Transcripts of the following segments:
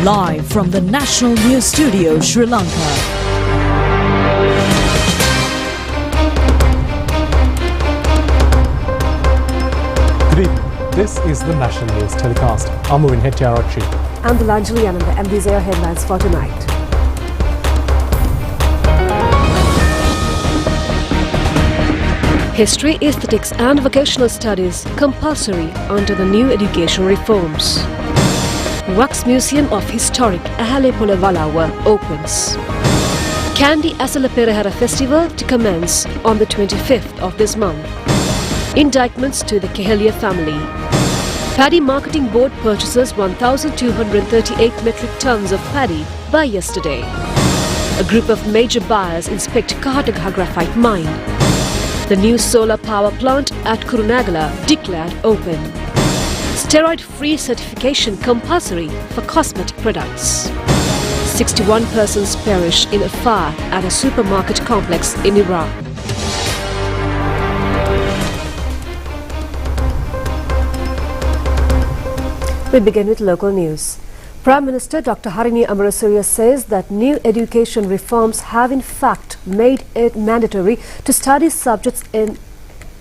Live from the National News Studio, Sri Lanka. Good evening. This is the National News Telecast. I'm Movin Hettiarachchi. I'm Delanjali Ananda, and these are your headlines for tonight. History, Aesthetics and Vocational Studies compulsory under the new education reforms. Wax Museum of Historic Asela Perahara opens. Candy Asela Perahara Festival to commence on the 25th of this month. Indictments to the Kehelia family. Paddy Marketing Board purchases 1,238 metric tons of paddy by yesterday. A group of major buyers inspect Kahataga Graphite mine. The new solar power plant at Kurunagala declared open. Steroid-free certification compulsory for cosmetic products. 61 persons perish in a fire at a supermarket complex in Iraq. We begin with local news. Prime Minister Dr. Harini Amarasuriya says that new education reforms have in fact made it mandatory to study subjects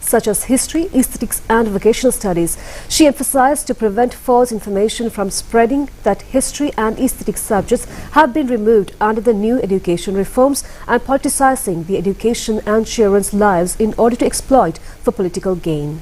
such as history, aesthetics and vocational studies. She emphasized to prevent false information from spreading that history and aesthetic subjects have been removed under the new education reforms and politicizing the education and children's lives in order to exploit for political gain.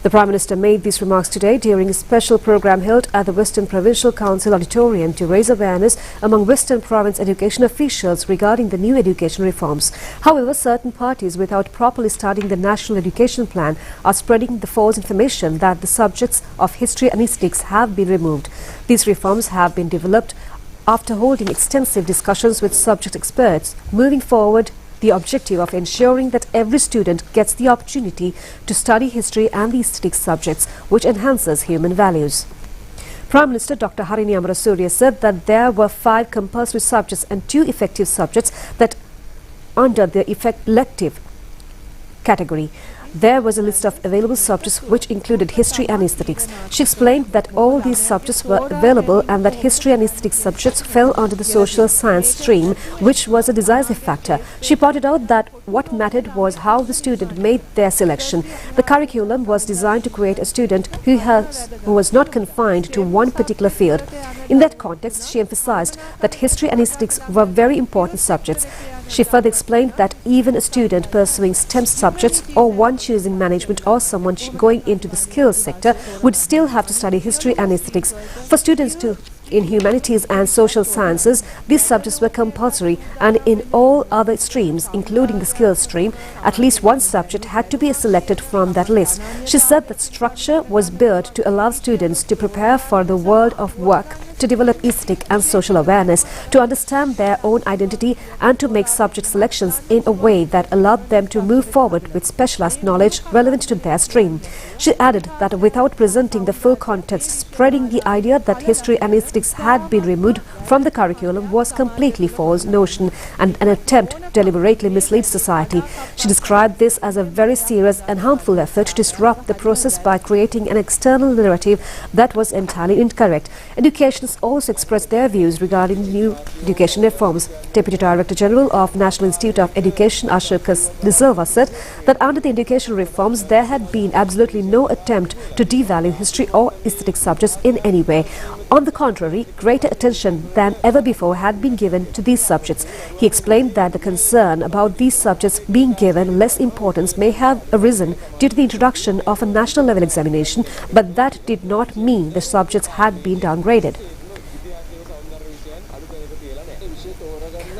The Prime Minister made these remarks today during a special program held at the Western Provincial Council Auditorium to raise awareness among Western Province education officials regarding the new education reforms. However, certain parties, without properly studying the National Education Plan, are spreading the false information that the subjects of history and aesthetics have been removed. These reforms have been developed after holding extensive discussions with subject experts. Moving forward, the objective of ensuring that every student gets the opportunity to study history and the aesthetic subjects, which enhances human values. Prime Minister Dr. Harini Amarasuriya said that there were 5 compulsory subjects and 2 effective subjects that under the elective category. There was a list of available subjects which included history and aesthetics. She explained that all these subjects were available and that history and aesthetics subjects fell under the social science stream, which was a decisive factor. She pointed out that what mattered was how the student made their selection. The curriculum was designed to create a student who was not confined to one particular field. In that context, she emphasized that history and aesthetics were very important subjects. She further explained that even a student pursuing STEM subjects or one choosing management or someone going into the skills sector would still have to study history and aesthetics. For students in humanities and social sciences, these subjects were compulsory, and in all other streams, including the skills stream, at least one subject had to be selected from that list. She said that structure was built to allow students to prepare for the world of work, to develop aesthetic and social awareness, to understand their own identity and to make subject selections in a way that allowed them to move forward with specialized knowledge relevant to their stream. She added that without presenting the full context, spreading the idea that history and aesthetics had been removed from the curriculum was completely false notion and an attempt to deliberately mislead society. She described this as a very serious and harmful effort to disrupt the process by creating an external narrative that was entirely incorrect. Educationists also expressed their views regarding new education reforms. Deputy Director General of National Institute of Education, Ashoka De Silva, said that under the education reforms, there had been absolutely no attempt to devalue history or aesthetic subjects in any way. On the contrary, greater attention than ever before had been given to these subjects. He explained that the concern about these subjects being given less importance may have arisen due to the introduction of a national level examination, but that did not mean the subjects had been downgraded.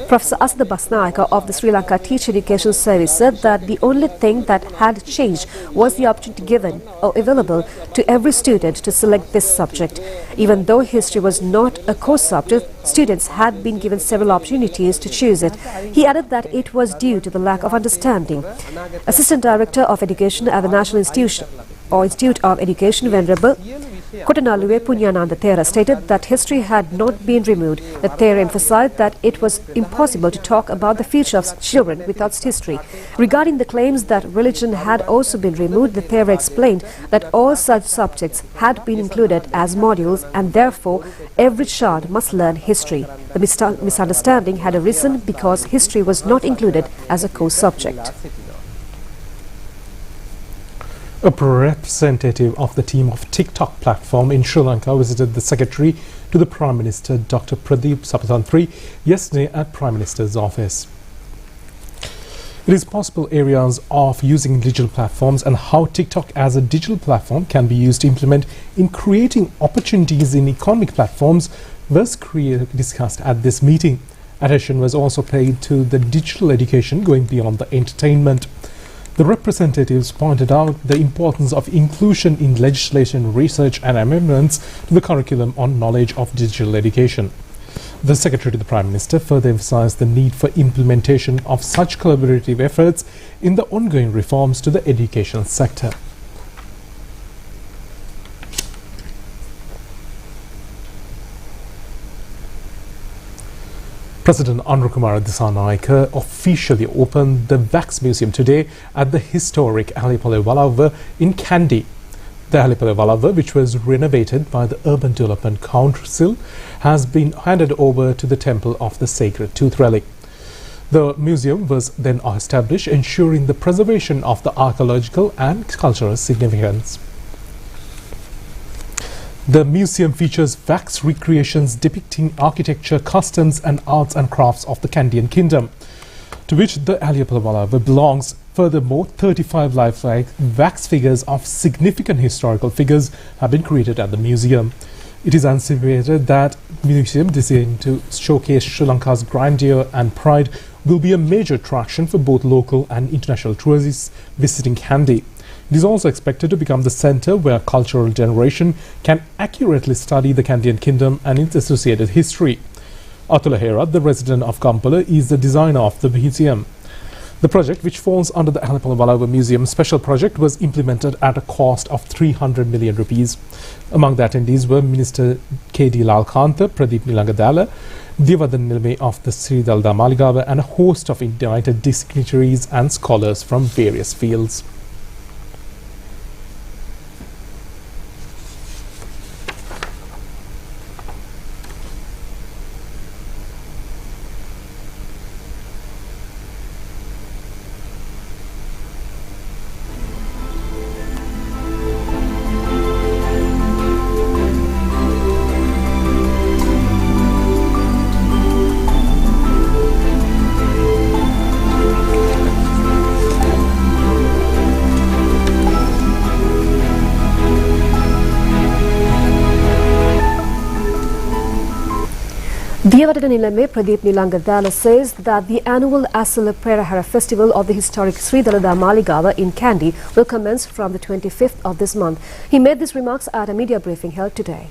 Professor Asda Basnayaka of the Sri Lanka Teacher Education Service said that the only thing that had changed was the opportunity given or available to every student to select this subject. Even though history was not a core subject, students had been given several opportunities to choose it. He added that it was due to the lack of understanding. Assistant Director of Education at the National Institute of Education, Venerable Kotanaluwe Punyananda Thera stated that history had not been removed. The Thera emphasized that it was impossible to talk about the future of children without history. Regarding the claims that religion had also been removed, the Thera explained that all such subjects had been included as modules and therefore every child must learn history. The misunderstanding had arisen because history was not included as a core subject. A representative of the team of TikTok platform in Sri Lanka visited the Secretary to the Prime Minister Dr. Pradeep Sapatantri yesterday at Prime Minister's office. It is possible areas of using digital platforms and how TikTok as a digital platform can be used to implement in creating opportunities in economic platforms was discussed at this meeting. Attention was also paid to the digital education going beyond the entertainment. The representatives pointed out the importance of inclusion in legislation, research and amendments to the curriculum on knowledge of digital education. The Secretary to the Prime Minister further emphasized the need for implementation of such collaborative efforts in the ongoing reforms to the education sector. President Anurukumara Dissanayake officially opened the Wax Museum today at the historic Asela Perahara in Kandy. The Asela Perahara, which was renovated by the Urban Development Council, has been handed over to the Temple of the Sacred Tooth Relic. The museum was then established, ensuring the preservation of the archaeological and cultural significance. The museum features wax recreations depicting architecture, customs and arts and crafts of the Kandyan Kingdom, to which the Asela Perahara belongs. Furthermore, 35 lifelike wax figures of significant historical figures have been created at the museum. It is anticipated that the museum, designed to showcase Sri Lanka's grandeur and pride, will be a major attraction for both local and international tourists visiting Kandy. It is also expected to become the center where cultural generation can accurately study the Kandyan Kingdom and its associated history. Atula Hera, the resident of Kampala, is the designer of the museum. The project, which falls under the Asela Perahara Museum Special Project, was implemented at a cost of 300 million rupees. Among the attendees were Minister K.D. Lalkantha, Pradeep Nilangadala, Devadan Nilme of the Sri Dalada Maligava and a host of invited dignitaries and scholars from various fields. Devadan Nilame Pradeep Nilangadala says that the annual Asela Perahara festival of the historic Sri Dalada Maligava in Kandy will commence from the 25th of this month. He made these remarks at a media briefing held today.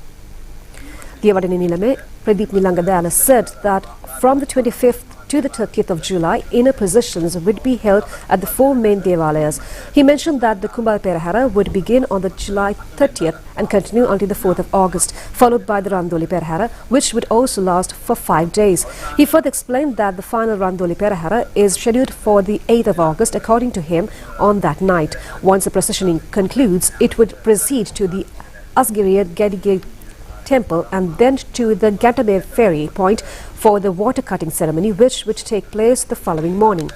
Devadan Nilame Pradeep Nilangadala said that from the 25th to the 30th of July, inner processions would be held at the four main devalayas. He mentioned that the Kumbha Perahara would begin on the July 30th and continue until the 4th of August, followed by the Randoli Perahara, which would also last for 5 days. He further explained that the final Randoli Perahara is scheduled for the 8th of August, according to him, on that night. Once the processioning concludes, it would proceed to the Asgiriya Gadigate Temple and then to the Gatabe ferry point for the water cutting ceremony, which would take place the following morning.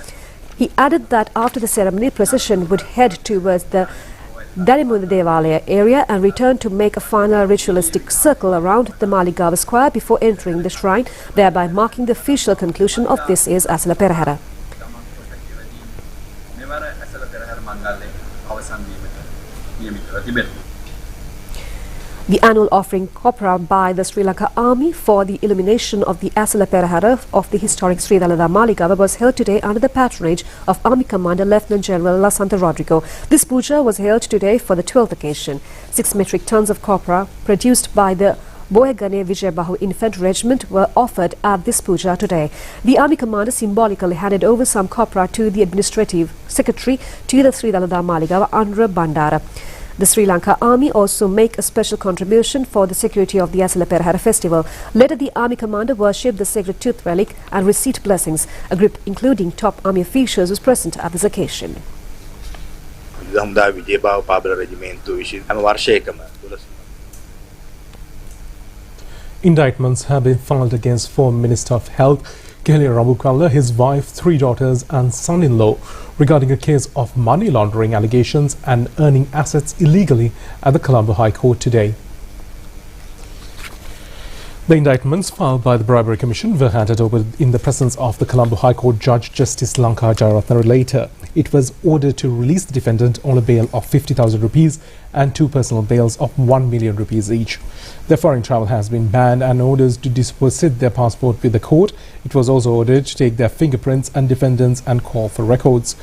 He added that after the ceremony, procession would head towards the Darimunda Devalaya area and return to make a final ritualistic circle around the Maligava square before entering the shrine, thereby marking the official conclusion of this year's Asela Perahara. The annual offering copra by the Sri Lanka Army for the illumination of the Asela Perahara of the historic Sri Dalada Maligava was held today under the patronage of Army Commander Lieutenant General Lasanta Rodrigo. This puja was held today for the 12th occasion. 6 metric tons of copra produced by the Boyagane Vijayabahu Infantry Regiment were offered at this puja today. The Army Commander symbolically handed over some copra to the Administrative Secretary to the Sri Dalada Maligava under Bandara. The Sri Lanka Army also make a special contribution for the security of the Asela Perahara festival. Later, the Army commander worshipped the sacred tooth relic and received blessings. A group including top Army officials was present at this occasion. Indictments have been filed against former Minister of Health Asela Rupavahini, his wife, 3 daughters and son-in-law regarding a case of money laundering allegations and earning assets illegally at the Colombo High Court today. The indictments filed by the Bribery Commission were handed over in the presence of the Colombo High Court Judge Justice Lanka Jayaratna later. It was ordered to release the defendant on a bail of 50,000 rupees and 2 personal bails of 1 million rupees each. Their foreign travel has been banned and orders to deposit their passport with the court. It was also ordered to take their fingerprints and defendants and call for records.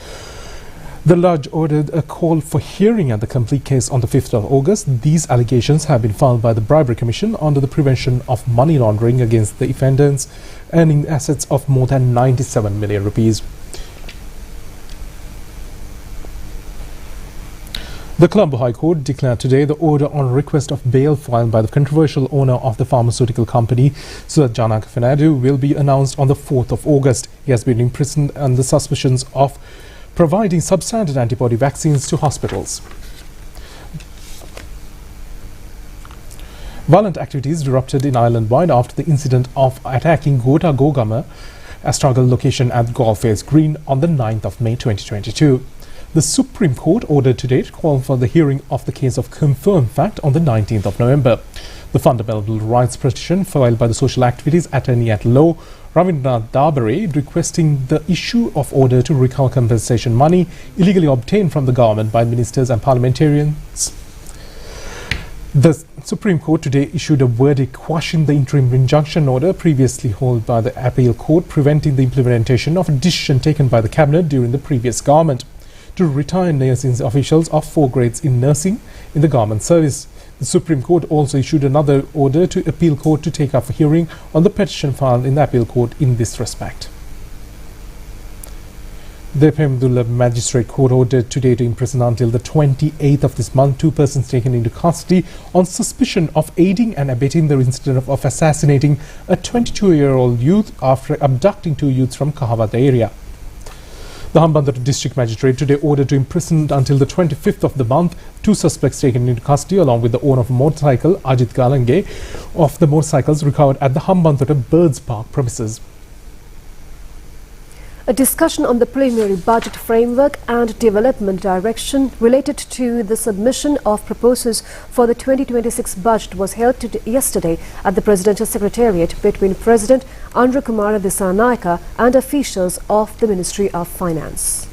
The judge ordered a call for hearing at the complete case on the 5th of August. These allegations have been filed by the Bribery Commission under the Prevention of Money Laundering against the defendants, earning assets of more than 97 million rupees. The Colombo High Court declared today the order on request of bail filed by the controversial owner of the pharmaceutical company, Janaka Fernando, will be announced on the 4th of August. He has been imprisoned on the suspicions of providing substandard antibody vaccines to hospitals. Violent activities erupted in island-wide after the incident of attacking Gota Gogama, a struggle location at Golf Face Green on the 9th of May 2022. The Supreme Court ordered today to call for the hearing of the case of confirmed fact on the 19th of November. The fundamental rights petition filed by the social activities attorney at law Ravindranath Dabare requesting the issue of order to recover compensation money illegally obtained from the government by ministers and parliamentarians. The Supreme Court today issued a verdict quashing the interim injunction order previously held by the appeal court, preventing the implementation of a decision taken by the cabinet during the previous government to retire nursing officials of 4 grades in nursing in the government service. The Supreme Court also issued another order to appeal court to take up a hearing on the petition filed in the appeal court in this respect. The Pemdullah Magistrate Court ordered today to imprison until the 28th of this month 2 persons taken into custody on suspicion of aiding and abetting the incident of assassinating a 22-year-old youth after abducting 2 youths from Kahawat area. The Hambantota District Magistrate today ordered to imprison until the 25th of the month 2 suspects taken into custody along with the owner of a motorcycle, Ajit Galange, of the motorcycles recovered at the Hambantota Birds Park premises. A discussion on the preliminary budget framework and development direction related to the submission of proposals for the 2026 budget was held yesterday at the Presidential Secretariat between President Andhra Kumara Dissanayake and officials of the Ministry of Finance.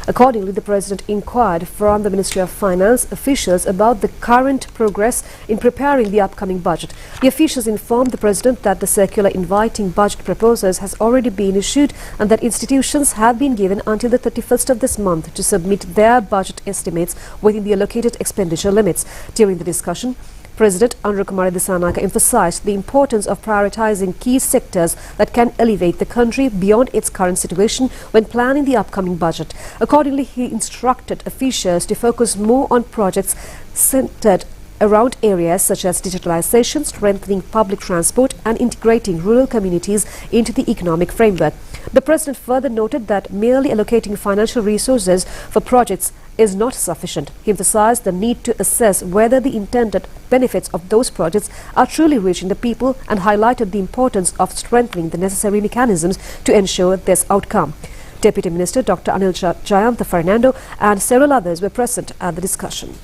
Accordingly, the President inquired from the Ministry of Finance officials about the current progress in preparing the upcoming budget. The officials informed the President that the circular inviting budget proposals has already been issued and that institutions have been given until the 31st of this month to submit their budget estimates within the allocated expenditure limits. During the discussion, President Andhra Kumara Dissanayake emphasized the importance of prioritizing key sectors that can elevate the country beyond its current situation when planning the upcoming budget. Accordingly, he instructed officials to focus more on projects centered around areas such as digitalization, strengthening public transport and integrating rural communities into the economic framework. The President further noted that merely allocating financial resources for projects is not sufficient. He emphasized the need to assess whether the intended benefits of those projects are truly reaching the people and highlighted the importance of strengthening the necessary mechanisms to ensure this outcome. Deputy Minister Dr. Anil Jayantha Fernando and several others were present at the discussion.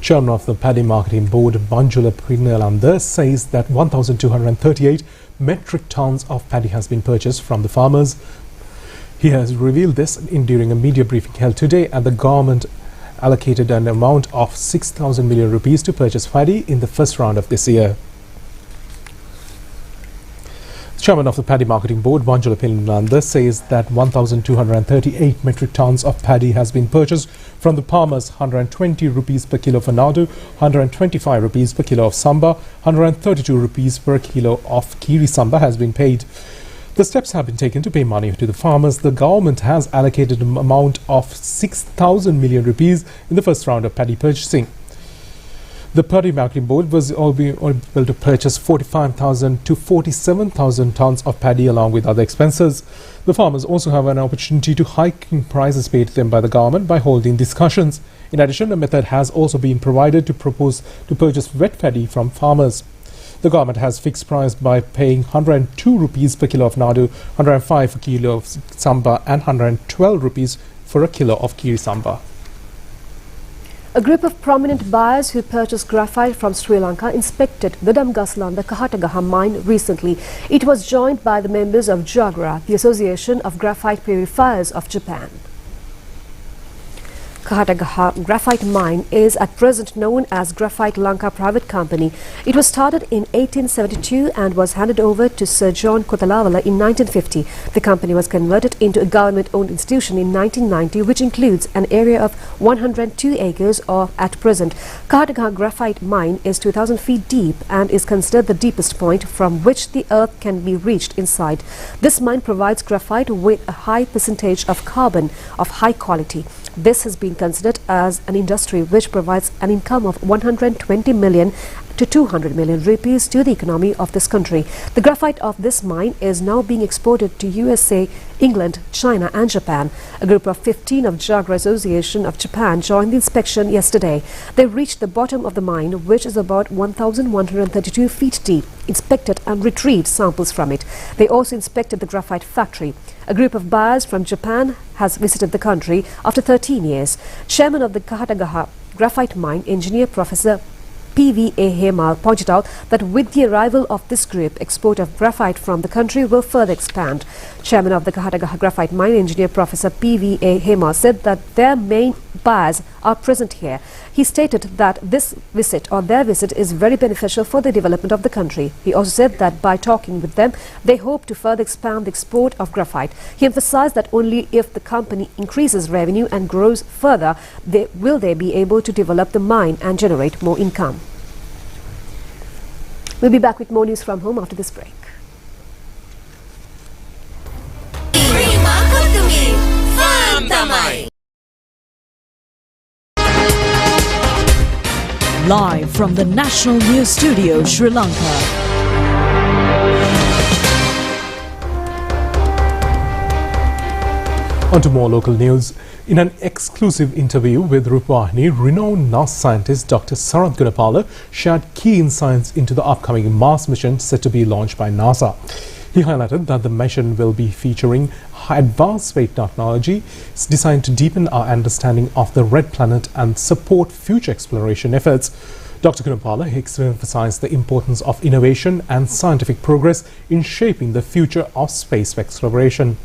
Chairman of the Paddy Marketing Board, Manjula Prinalanda, says that 1,238 metric tons of paddy has been purchased from the farmers. He has revealed this during a media briefing held today, and the government allocated an amount of 6,000 million rupees to purchase paddy in the first round of this year. Chairman of the Paddy Marketing Board, Manjula Prinalanda, says that 1,238 metric tons of paddy has been purchased from the farmers. 120 rupees per kilo for nadu, 125 rupees per kilo of samba, 132 rupees per kilo of kiri samba has been paid. The steps have been taken to pay money to the farmers. The government has allocated an amount of 6,000 million rupees in the first round of paddy purchasing. The Paddy Marketing Board was able to purchase 45,000 to 47,000 tons of paddy along with other expenses. The farmers also have an opportunity to hike prices paid to them by the government by holding discussions. In addition, a method has also been provided to propose to purchase wet paddy from farmers. The government has fixed price by paying 102 rupees per kilo of nadu, 105 per kilo of samba and 112 rupees for a kilo of kiri samba. A group of prominent buyers who purchased graphite from Sri Lanka inspected the Damgaslanda Kahatagaha mine recently. It was joined by the members of JAGRA, the Association of Graphite Purifiers of Japan. Kahatagaha graphite mine is at present known as Graphite Lanka Private Company. It was started in 1872 and was handed over to Sir John Kotalawala in 1950. The company was converted into a government-owned institution in 1990, which includes an area of 102 acres at present. Kahatagaha graphite mine is 2,000 feet deep and is considered the deepest point from which the earth can be reached inside. This mine provides graphite with a high percentage of carbon of high quality. This has been considered as an industry which provides an income of 120 million to 200 million rupees to the economy of this country. The graphite of this mine is now being exported to USA, England, China and Japan. A group of 15 of JAGRA Association of Japan joined the inspection yesterday. They reached the bottom of the mine, which is about 1,132 feet deep, inspected and retrieved samples from it. They also inspected the graphite factory. A group of buyers from Japan has visited the country after 13 years. Chairman of the Kahatagaha graphite mine, Engineer Professor PVA Hemal, pointed out that with the arrival of this group, export of graphite from the country will further expand. Chairman of the Kahatagaha graphite mine, Engineer Professor PVA Hemal, said that their main buyers are present here. He stated that this visit or their visit is very beneficial for the development of the country. He also said that by talking with them, they hope to further expand the export of graphite. He emphasized that only if the company increases revenue and grows further, will they be able to develop the mine and generate more income. We'll be back with more news from home after this break. Live from the National News Studio, Sri Lanka. On to more local news. In an exclusive interview with Rupavahini, renowned NASA scientist Dr. Sarath Gunapala shared key insights into the upcoming Mars mission set to be launched by NASA. He highlighted that the mission will be featuring advanced space technology designed to deepen our understanding of the red planet and support future exploration efforts. Dr. Gunapala emphasized the importance of innovation and scientific progress in shaping the future of space exploration.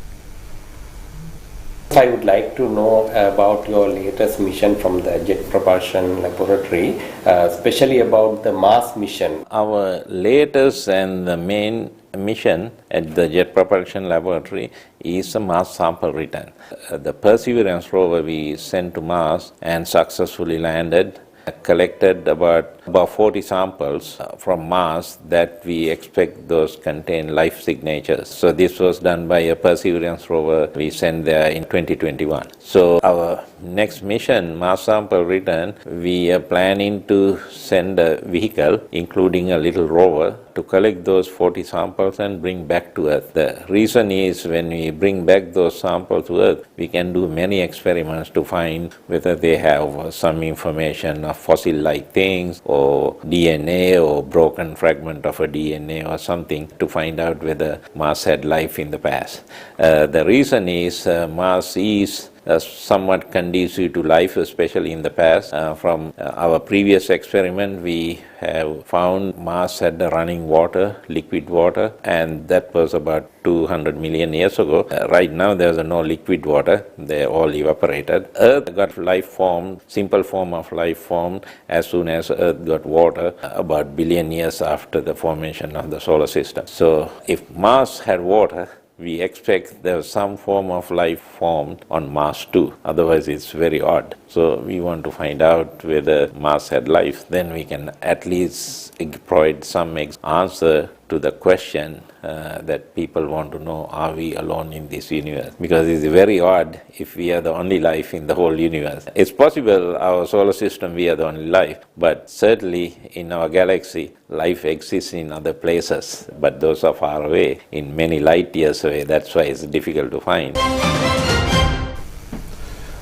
I would like to know about your latest mission from the Jet Propulsion Laboratory, especially about the Mars mission. Our latest and the main mission at the Jet Propulsion Laboratory is a Mars sample return. The Perseverance rover we sent to Mars and successfully landed collected about 40 samples from Mars that we expect those contain life signatures. So this was done by a Perseverance rover we sent there in 2021. So our next mission, Mars sample return, we are planning to send a vehicle, including a little rover, to collect those 40 samples and bring back to Earth. The reason is when we bring back those samples to Earth, we can do many experiments to find whether they have some information of fossil-like things or DNA or broken fragment of a DNA or something to find out whether Mars had life in the past. The reason is Mars is somewhat conducive to life, especially in the past. From our previous experiment, we have found Mars had running water, liquid water, and that was about 200 million years ago. Right now, there's no liquid water. They all evaporated. Earth got life formed, simple form of life formed as soon as Earth got water, about billion years after the formation of the solar system. So if Mars had water, we expect there's some form of life formed on Mars too. Otherwise, it's very odd. So we want to find out whether Mars had life. Then we can at least provide some answer to the question that people want to know, are we alone in this universe? Because it's very odd if we are the only life in the whole universe. It's possible our solar system we are the only life, but certainly in our galaxy life exists in other places, but those are far away, in many light years away. That's why it's difficult to find.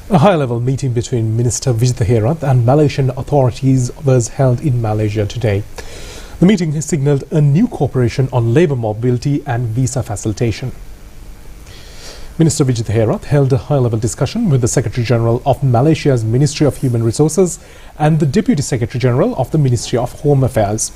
A high-level meeting between Minister Vijay Herath and Malaysian authorities was held in Malaysia today. The meeting has signalled a new cooperation on labour mobility and visa facilitation. Minister Vijay Herath held a high-level discussion with the Secretary-General of Malaysia's Ministry of Human Resources and the Deputy Secretary-General of the Ministry of Home Affairs.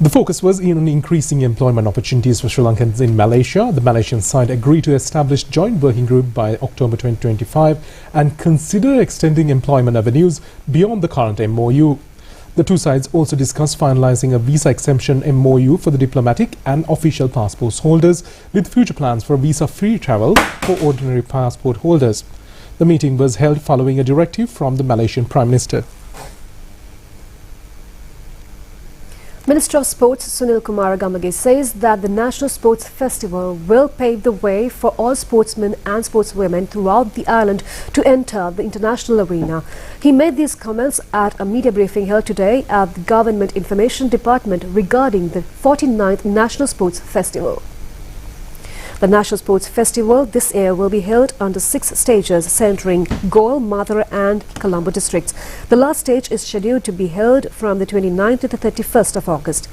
The focus was on increasing employment opportunities for Sri Lankans in Malaysia. The Malaysian side agreed to establish joint working group by October 2025 and consider extending employment avenues beyond the current MOU. The two sides also discussed finalizing a visa exemption MOU for the diplomatic and official passport holders, with future plans for visa-free travel for ordinary passport holders. The meeting was held following a directive from the Malaysian Prime Minister. Minister of Sports Sunil Kumar Gamage says that the National Sports Festival will pave the way for all sportsmen and sportswomen throughout the island to enter the international arena. He made these comments at a media briefing held today at the Government Information Department regarding the 49th National Sports Festival. The National Sports Festival this year will be held under 6 stages centering Goal, Madura and Colombo districts. The last stage is scheduled to be held from the 29th to the 31st of August.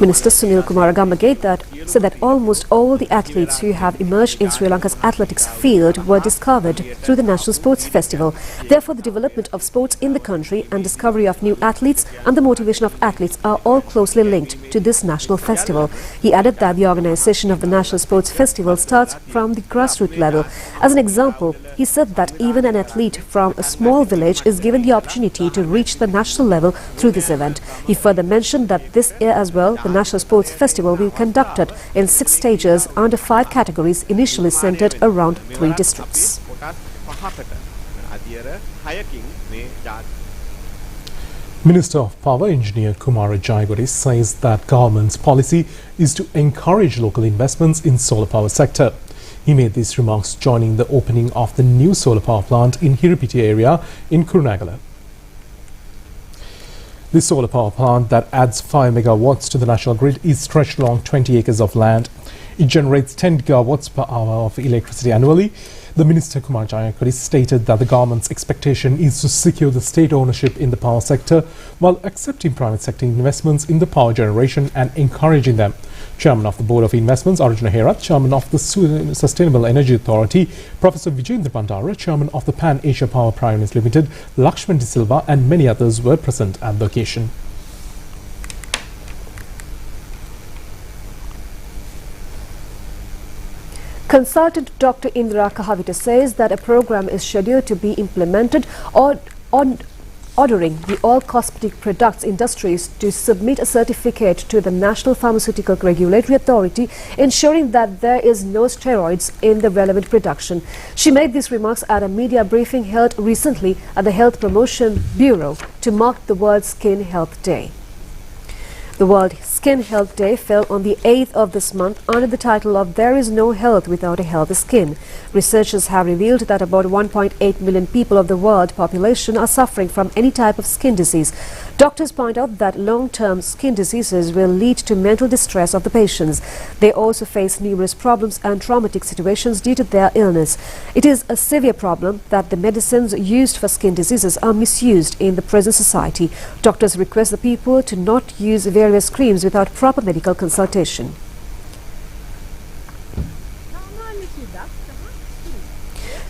Minister Sunil Kumar Gamage said that almost all the athletes who have emerged in Sri Lanka's athletics field were discovered through the National Sports Festival. Therefore, the development of sports in the country and discovery of new athletes and the motivation of athletes are all closely linked to this national festival. He added that the organization of the National Sports Festival starts from the grassroots level. As an example, he said that even an athlete from a small village is given the opportunity to reach the national level through this event. He further mentioned that this year as well, the National Sports Festival will be conducted in 6 stages under 5 categories, initially centered around 3 districts. Minister of Power Engineer Kumar Jayaguri says that government's policy is to encourage local investments in solar power sector. He made these remarks joining the opening of the new solar power plant in Hirupiti area in Kurunegala. This solar power plant that adds 5 megawatts to the national grid is stretched along 20 acres of land. It generates 10 gigawatts per hour of electricity annually. The Minister Kumar Jayakuri stated that the government's expectation is to secure the state ownership in the power sector while accepting private sector investments in the power generation and encouraging them. Chairman of the Board of Investments Arjuna Herath, Chairman of the Sustainable Energy Authority Professor Vijayendra Bandara, Chairman of the Pan Asia Power Pioneers Limited Lakshman De Silva and many others were present at the occasion. Consultant Dr. Indra Kahavita says that a program is scheduled to be implemented ordering the all cosmetic products industries to submit a certificate to the National Pharmaceutical Regulatory Authority, ensuring that there is no steroids in the relevant production. She made these remarks at a media briefing held recently at the Health Promotion Bureau to mark the World Skin Health Day. The World Skin Health Day fell on the 8th of this month under the title of There is no health without a healthy skin. Researchers have revealed that about 1.8 million people of the world population are suffering from any type of skin disease. Doctors point out that long-term skin diseases will lead to mental distress of the patients. They also face numerous problems and traumatic situations due to their illness. It is a severe problem that the medicines used for skin diseases are misused in the present society. Doctors request the people to not use various creams without proper medical consultation.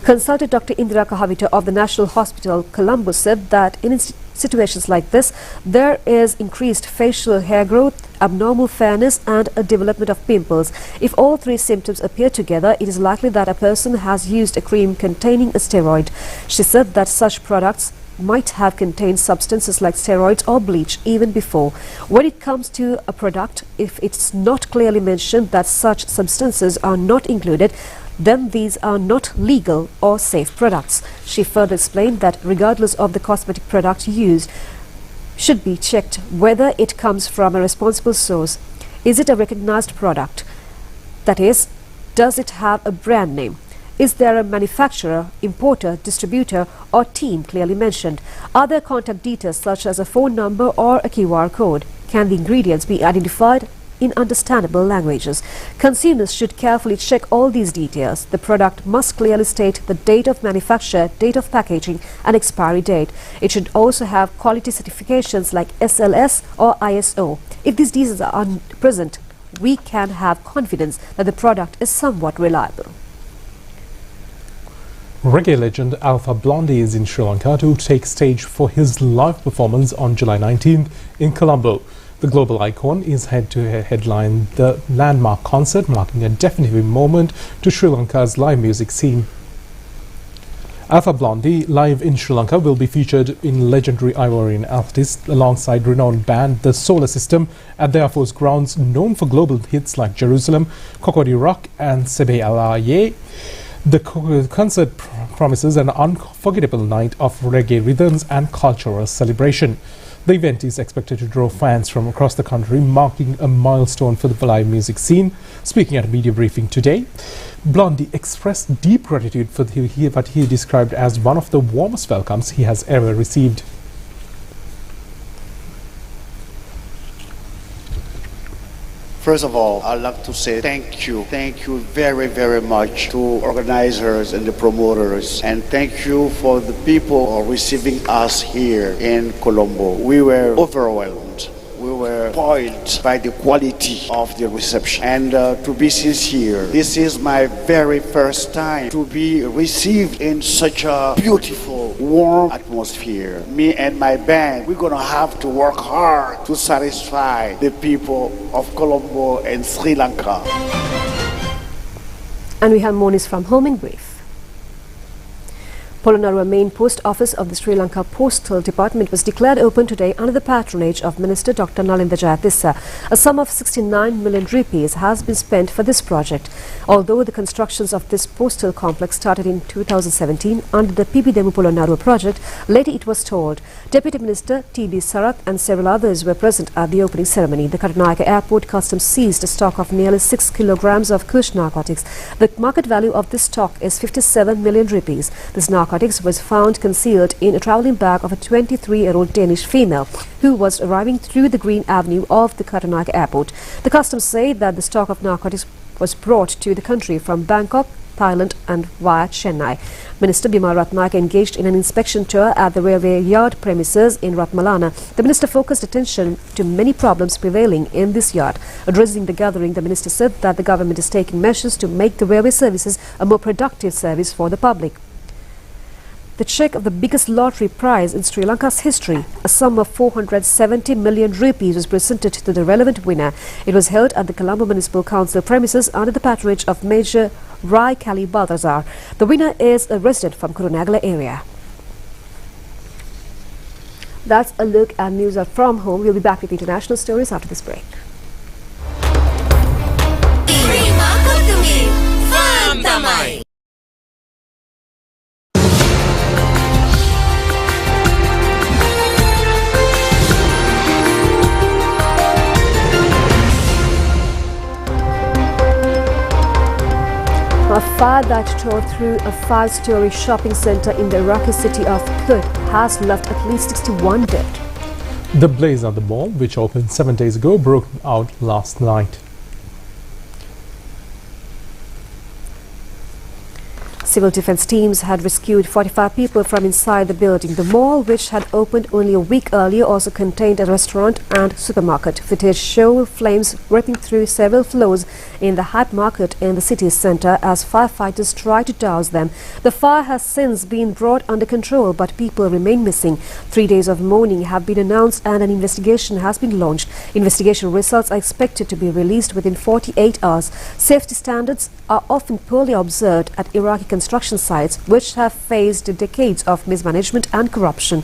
Consultant Dr. Indra Kahavita of the National Hospital, Colombo, said that in situations like this, there is increased facial hair growth, abnormal fairness and a development of pimples. If all 3 symptoms appear together, it is likely that a person has used a cream containing a steroid. She said that such products might have contained substances like steroids or bleach even before. When it comes to a product, if it's not clearly mentioned that such substances are not included, then these are not legal or safe products. She further explained that regardless of the cosmetic product used, should be checked whether it comes from a responsible source. Is it a recognized product? That is, does it have a brand name? Is there a manufacturer, importer, distributor or team clearly mentioned? Are there contact details such as a phone number or a QR code? Can the ingredients be identified in understandable languages? Consumers should carefully check all these details. The product must clearly state the date of manufacture, date of packaging and expiry date. It should also have quality certifications like SLS or ISO. If these details are present, we can have confidence that the product is somewhat reliable. Reggae legend Alpha Blondy is in Sri Lanka to take stage for his live performance on July 19th in Colombo. The global icon is head to headline the landmark concert, marking a definitive moment to Sri Lanka's live music scene. Alpha Blondy, live in Sri Lanka, will be featured in legendary Ivorian artists alongside renowned band The Solar System at the Air Force grounds, known for global hits like Jerusalem, Kokodi Rock and Sebe Alaye. The concert promises an unforgettable night of reggae rhythms and cultural celebration. The event is expected to draw fans from across the country, marking a milestone for the live music scene. Speaking at a media briefing today, Blondie expressed deep gratitude for what he described as one of the warmest welcomes he has ever received. First of all, I'd like to say thank you. Thank you very, very much to organizers and the promoters. And thank you for the people receiving us here in Colombo. We were overwhelmed. We were spoiled by the quality of the reception. And to be sincere, this is my very first time to be received in such a beautiful, warm atmosphere. Me and my band, we're gonna have to work hard to satisfy the people of Colombo and Sri Lanka. And we have more news from home in brief. Polonnaruwa main post office of the Sri Lanka Postal Department was declared open today under the patronage of Minister Dr. Nalinda Jayatissa. A sum of 69 million rupees has been spent for this project. Although the constructions of this postal complex started in 2017 under the PBDemu Polonnaruwa project, later it was told. Deputy Minister T.B. Sarath and several others were present at the opening ceremony. The Katunayake Airport Customs seized a stock of nearly 6 kilograms of Kush narcotics. The market value of this stock is 57 million rupees. This narcotics was found concealed in a travelling bag of a 23-year-old Danish female who was arriving through the Green Avenue of the Katunayake Airport. The customs say that the stock of narcotics was brought to the country from Bangkok, Thailand and via Chennai. Minister Bima Ratnayake engaged in an inspection tour at the railway yard premises in Ratmalana. The minister focused attention to many problems prevailing in this yard. Addressing the gathering, the minister said that the government is taking measures to make the railway services a more productive service for the public. The check of the biggest lottery prize in Sri Lanka's history, a sum of 470 million rupees, was presented to the relevant winner. It was held at the Colombo Municipal Council premises under the patronage of Major Rai Kali Balthazar. The winner is a resident from Kurunegala area. That's a look at news from home. We'll be back with international stories after this break. A fire that tore through a 5-story shopping center in the Iraqi city of Kurd has left at least 61 dead. The blaze at the mall, which opened 7 days ago, broke out last night. Civil defense teams had rescued 45 people from inside the building. The mall, which had opened only a week earlier, also contained a restaurant and supermarket. Footage show flames ripping through several floors in the hypermarket in the city centre as firefighters try to douse them. The fire has since been brought under control, but people remain missing. 3 days of mourning have been announced and an investigation has been launched. Investigation results are expected to be released within 48 hours. Safety standards are often poorly observed at Iraqi construction construction sites which have faced decades of mismanagement and corruption.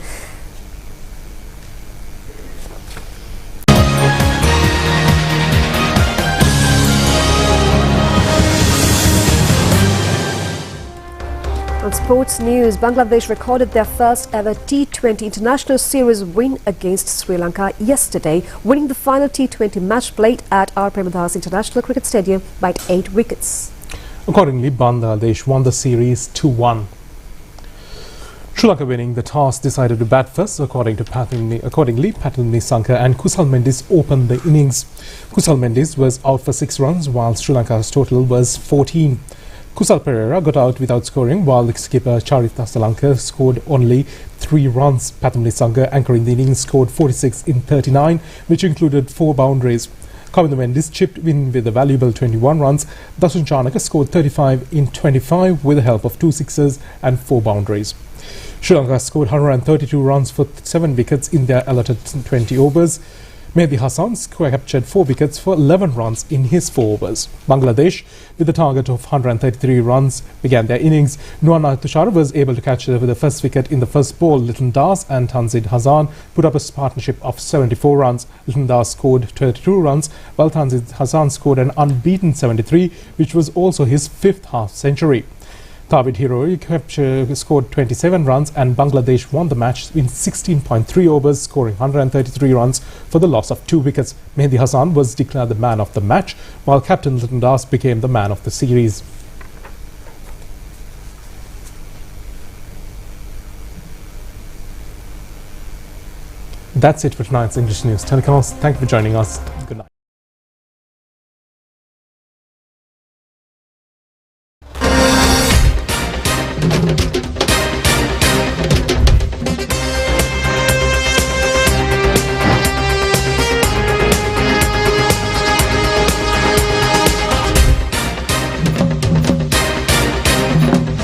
On sports news, Bangladesh recorded their first ever T20 International Series win against Sri Lanka yesterday, winning the final T20 match played at R. Premadas International Cricket Stadium by 8 wickets. Accordingly, Bangladesh won the series 2-1. Sri Lanka winning the toss decided to bat first. Accordingly, Patil Nisanka and Kusal Mendis opened the innings. Kusal Mendis was out for 6 runs while Sri Lanka's total was 14. Asela Perahara got out without scoring, while the skipper Charith Asalanka scored only 3 runs. Patil Nisanka, anchoring the innings, scored 46 in 39, which included 4 boundaries. Kavinda Mendis chipped in with a valuable 21 runs. Dasun Chanaka scored 35 in 25 with the help of 2 sixes and 4 boundaries. Sri Lanka scored 132 runs for 7 wickets in their allotted 20 overs. Mehdi Hassan captured 4 wickets for 11 runs in his 4 overs. Bangladesh, with a target of 133 runs, began their innings. Nuana Tushar was able to catch the first wicket in the first ball. Little Das and Tanzid Hassan put up a partnership of 74 runs. Little Das scored 32 runs, while Tanzid Hassan scored an unbeaten 73, which was also his 5th half-century. Tawhid Hiroi scored 27 runs, and Bangladesh won the match in 16.3 overs, scoring 133 runs for the loss of 2 wickets. Mehdi Hassan was declared the man of the match, while captain Little Das became the man of the series. That's it for tonight's English News Telecast. Thank you for joining us. Good night.